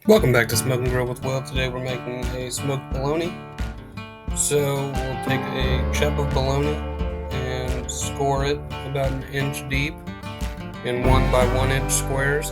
Welcome back to Smoke and Grill with Will. Today we're making a smoked bologna. So we'll take a chub of bologna and score it about an inch deep in 1 by 1 inch squares.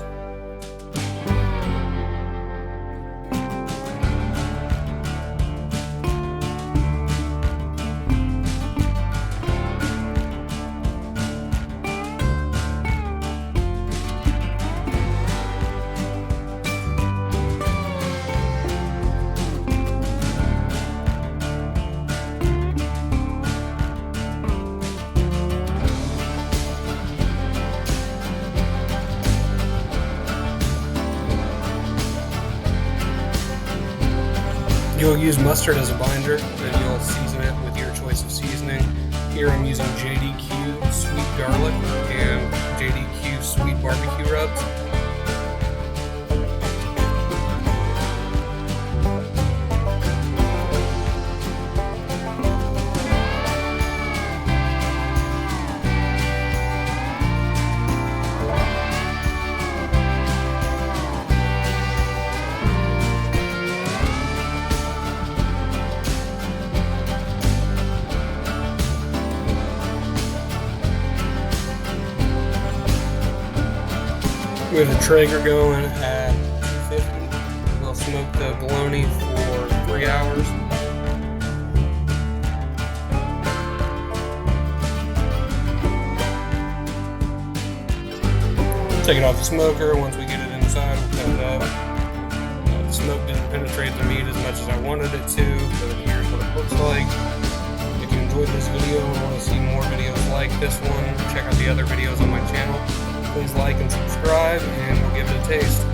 You'll use mustard as a binder, and you'll season it with your choice of seasoning. Here I'm using JDQ Sweet Garlic and JDQ Sweet BBQ rubs. We have the Traeger going at 250. We'll smoke the bologna for 3 hours. Take it off the smoker. Once we get it inside, we'll cut it up. The smoke didn't penetrate the meat as much as I wanted it to, but here's what it looks like. If you enjoyed this video and want to see more videos like this one, check out the other videos on my channel. Please like and subscribe, and we'll give it a taste.